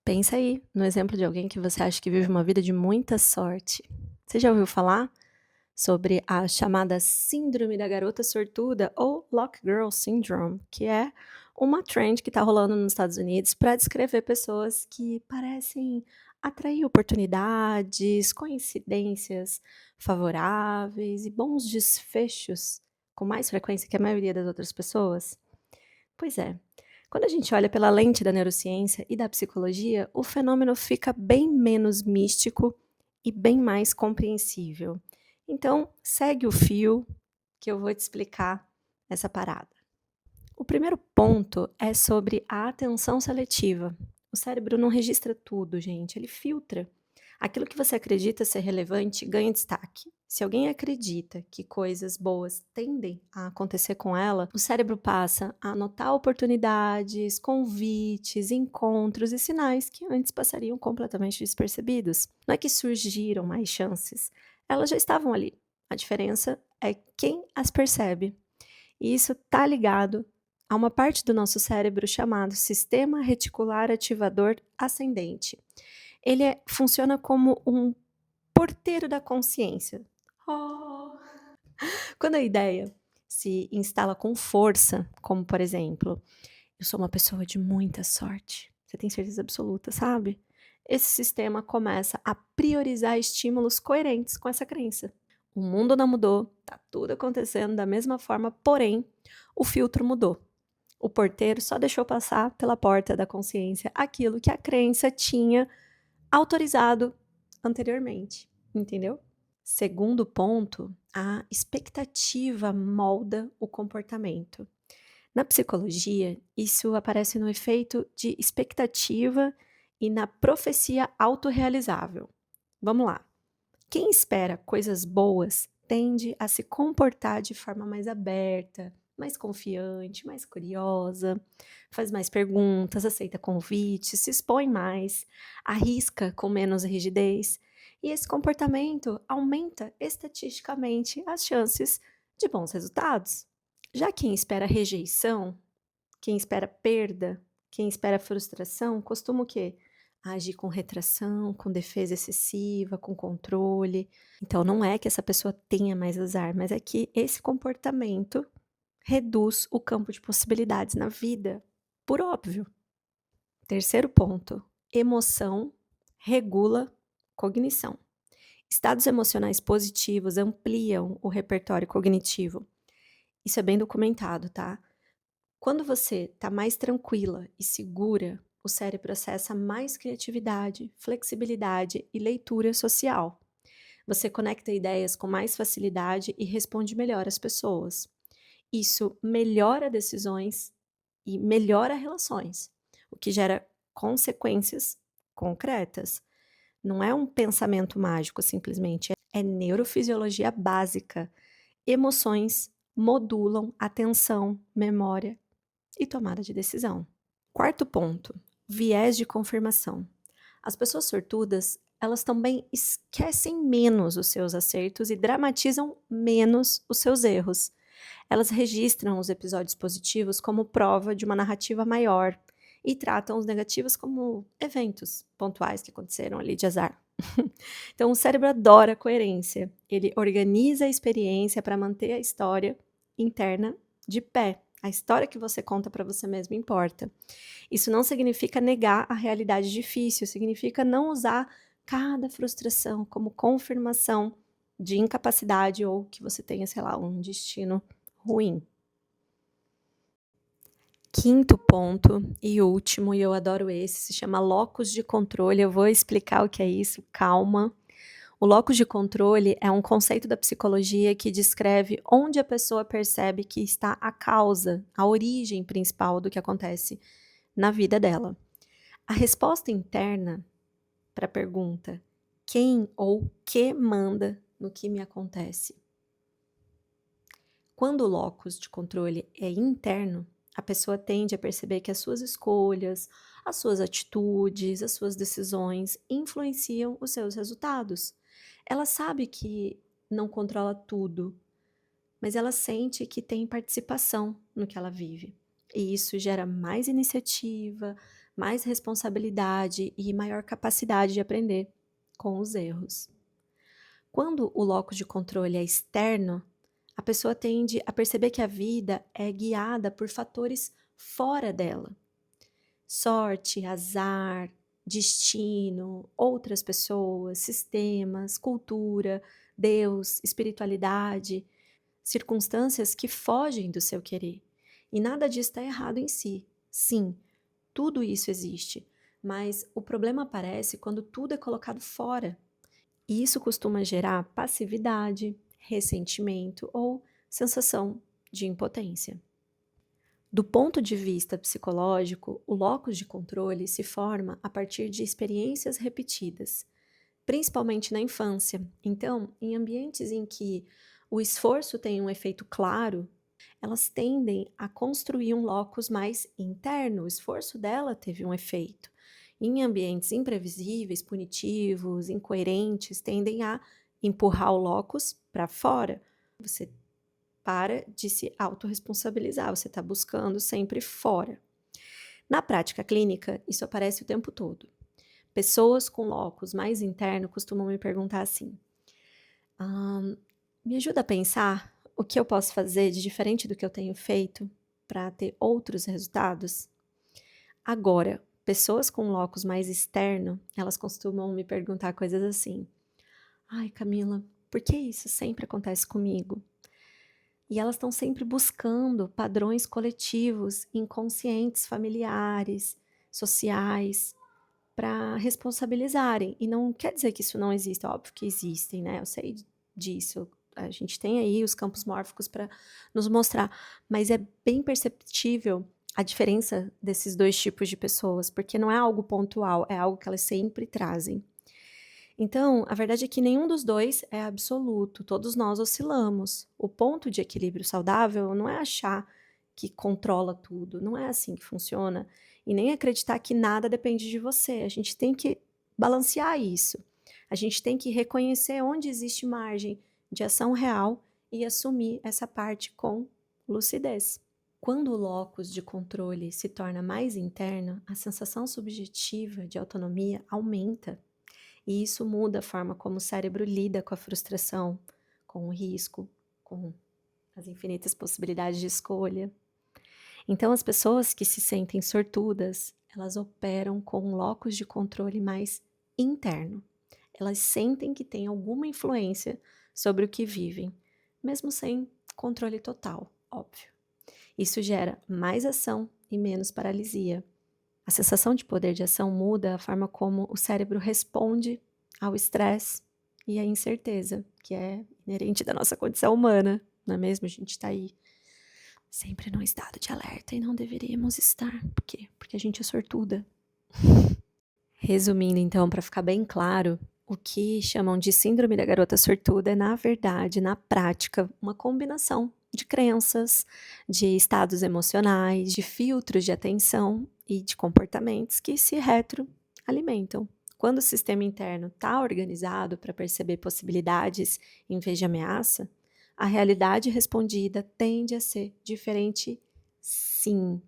Pensa aí no exemplo de alguém que você acha que vive uma vida de muita sorte. Você já ouviu falar sobre a chamada Síndrome da Garota Sortuda ou Lock Girl Syndrome, que é uma trend que está rolando nos Estados Unidos para descrever pessoas que parecem atrair oportunidades, coincidências favoráveis e bons desfechos com mais frequência que a maioria das outras pessoas? Pois é. Quando a gente olha pela lente da neurociência e da psicologia, o fenômeno fica bem menos místico e bem mais compreensível. Então, segue o fio que eu vou te explicar essa parada. O primeiro ponto é sobre a atenção seletiva. O cérebro não registra tudo, gente, ele filtra. Aquilo que você acredita ser relevante ganha destaque. Se alguém acredita que coisas boas tendem a acontecer com ela, o cérebro passa a anotar oportunidades, convites, encontros e sinais que antes passariam completamente despercebidos. Não é que surgiram mais chances, elas já estavam ali. A diferença é quem as percebe. E isso está ligado a uma parte do nosso cérebro chamado sistema reticular ativador ascendente. Funciona como um porteiro da consciência. Oh. Quando a ideia se instala com força, como por exemplo, eu sou uma pessoa de muita sorte, você tem certeza absoluta, sabe? Esse sistema começa a priorizar estímulos coerentes com essa crença. O mundo não mudou, tá tudo acontecendo da mesma forma, porém, o filtro mudou. O porteiro só deixou passar pela porta da consciência aquilo que a crença tinha autorizado anteriormente, entendeu? Segundo ponto, a expectativa molda o comportamento. Na psicologia, isso aparece no efeito de expectativa e na profecia autorrealizável. Vamos lá. Quem espera coisas boas tende a se comportar de forma mais aberta, mais confiante, mais curiosa, faz mais perguntas, aceita convites, se expõe mais, arrisca com menos rigidez, e esse comportamento aumenta estatisticamente as chances de bons resultados. Já quem espera rejeição, quem espera perda, quem espera frustração, costuma o quê? Agir com retração, com defesa excessiva, com controle. Então, não é que essa pessoa tenha mais azar, mas é que esse comportamento reduz o campo de possibilidades na vida, por óbvio. Terceiro ponto: emoção regula cognição. Estados emocionais positivos ampliam o repertório cognitivo. Isso é bem documentado, tá? Quando você está mais tranquila e segura, o cérebro acessa mais criatividade, flexibilidade e leitura social. Você conecta ideias com mais facilidade e responde melhor às pessoas. Isso melhora decisões e melhora relações, o que gera consequências concretas. Não é um pensamento mágico, simplesmente, é neurofisiologia básica. Emoções modulam atenção, memória e tomada de decisão. Quarto ponto, viés de confirmação. As pessoas sortudas, elas também esquecem menos os seus acertos e dramatizam menos os seus erros. Elas registram os episódios positivos como prova de uma narrativa maior e tratam os negativos como eventos pontuais que aconteceram ali de azar. Então, o cérebro adora coerência. Ele organiza a experiência para manter a história interna de pé. A história que você conta para você mesmo importa. Isso não significa negar a realidade difícil, significa não usar cada frustração como confirmação de incapacidade ou que você tenha, sei lá, um destino ruim. Quinto ponto e último, e eu adoro esse, se chama locus de controle. Eu vou explicar o que é isso, calma. O locus de controle é um conceito da psicologia que descreve onde a pessoa percebe que está a causa, a origem principal do que acontece na vida dela. A resposta interna para a pergunta quem ou que manda no que me acontece? Quando o locus de controle é interno, a pessoa tende a perceber que as suas escolhas, as suas atitudes, as suas decisões influenciam os seus resultados. Ela sabe que não controla tudo, mas ela sente que tem participação no que ela vive. E isso gera mais iniciativa, mais responsabilidade e maior capacidade de aprender com os erros. Quando o locus de controle é externo, a pessoa tende a perceber que a vida é guiada por fatores fora dela. Sorte, azar, destino, outras pessoas, sistemas, cultura, Deus, espiritualidade, circunstâncias que fogem do seu querer. E nada disso está errado em si. Sim, tudo isso existe, mas o problema aparece quando tudo é colocado fora. E isso costuma gerar passividade, ressentimento ou sensação de impotência. Do ponto de vista psicológico, o locus de controle se forma a partir de experiências repetidas, principalmente na infância. Então, em ambientes em que o esforço tem um efeito claro, elas tendem a construir um locus mais interno. O esforço dela teve um efeito. Em ambientes imprevisíveis, punitivos, incoerentes, tendem a empurrar o locus para fora. Você para de se autorresponsabilizar, você está buscando sempre fora. Na prática clínica, isso aparece o tempo todo. Pessoas com locus mais interno costumam me perguntar assim: me ajuda a pensar o que eu posso fazer de diferente do que eu tenho feito para ter outros resultados? Agora, pessoas com locus mais externo, elas costumam me perguntar coisas assim: ai, Camila, por que isso sempre acontece comigo? E elas estão sempre buscando padrões coletivos, inconscientes, familiares, sociais, para responsabilizarem. E não quer dizer que isso não exista, óbvio que existem, né? Eu sei disso. A gente tem aí os campos mórficos para nos mostrar, mas é bem perceptível a diferença desses dois tipos de pessoas, porque não é algo pontual, é algo que elas sempre trazem. Então, a verdade é que nenhum dos dois é absoluto, todos nós oscilamos. O ponto de equilíbrio saudável não é achar que controla tudo, não é assim que funciona, e nem acreditar que nada depende de você. A gente tem que balancear isso. A gente tem que reconhecer onde existe margem de ação real e assumir essa parte com lucidez. Quando o locus de controle se torna mais interno, a sensação subjetiva de autonomia aumenta. E isso muda a forma como o cérebro lida com a frustração, com o risco, com as infinitas possibilidades de escolha. Então, as pessoas que se sentem sortudas, elas operam com um locus de controle mais interno. Elas sentem que têm alguma influência sobre o que vivem, mesmo sem controle total, óbvio. Isso gera mais ação e menos paralisia. A sensação de poder de ação muda a forma como o cérebro responde ao estresse e à incerteza, que é inerente da nossa condição humana, não é mesmo? A gente está aí sempre num estado de alerta e não deveríamos estar. Por quê? Porque a gente é sortuda. Resumindo, então, para ficar bem claro, o que chamam de síndrome da garota sortuda é, na verdade, na prática, uma combinação de crenças, de estados emocionais, de filtros de atenção e de comportamentos que se retroalimentam. Quando o sistema interno está organizado para perceber possibilidades em vez de ameaça, a realidade respondida tende a ser diferente, sim.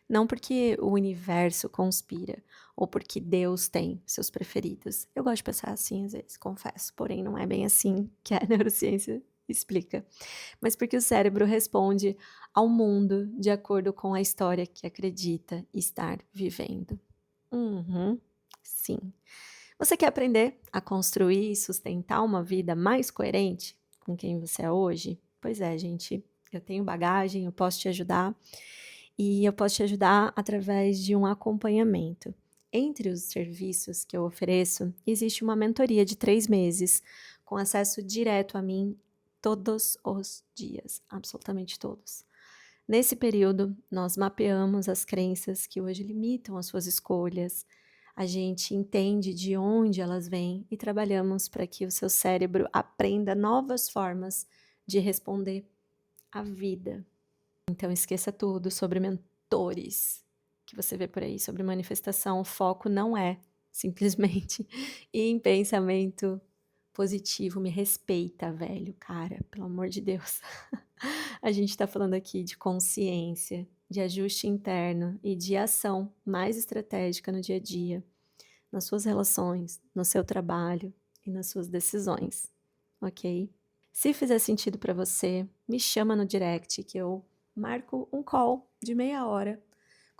Não porque o universo conspira ou porque Deus tem seus preferidos. Eu gosto de pensar assim às vezes, confesso, porém não é bem assim que a neurociência explica. Mas porque o cérebro responde ao mundo de acordo com a história que acredita estar vivendo. Sim. Você quer aprender a construir e sustentar uma vida mais coerente com quem você é hoje? Pois é, gente, eu tenho bagagem, eu posso te ajudar. E eu posso te ajudar através de um acompanhamento. Entre os serviços que eu ofereço, existe uma mentoria de 3 meses, com acesso direto a mim todos os dias, absolutamente todos. Nesse período, nós mapeamos as crenças que hoje limitam as suas escolhas, a gente entende de onde elas vêm e trabalhamos para que o seu cérebro aprenda novas formas de responder à vida. Então esqueça tudo sobre mentores que você vê por aí, sobre manifestação. O foco não é simplesmente ir em pensamento positivo. Me respeita, velho, cara, pelo amor de Deus. A gente tá falando aqui de consciência, de ajuste interno e de ação mais estratégica no dia a dia, nas suas relações, no seu trabalho e nas suas decisões, ok? Se fizer sentido para você, me chama no direct que eu marco um call de meia hora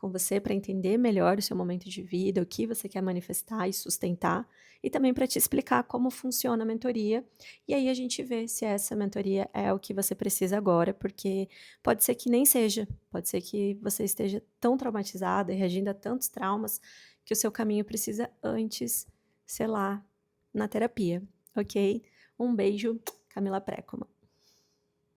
com você para entender melhor o seu momento de vida, o que você quer manifestar e sustentar, e também para te explicar como funciona a mentoria. E aí a gente vê se essa mentoria é o que você precisa agora, porque pode ser que nem seja, pode ser que você esteja tão traumatizada e reagindo a tantos traumas que o seu caminho precisa antes, sei lá, na terapia, ok? Um beijo, Camila Précoma.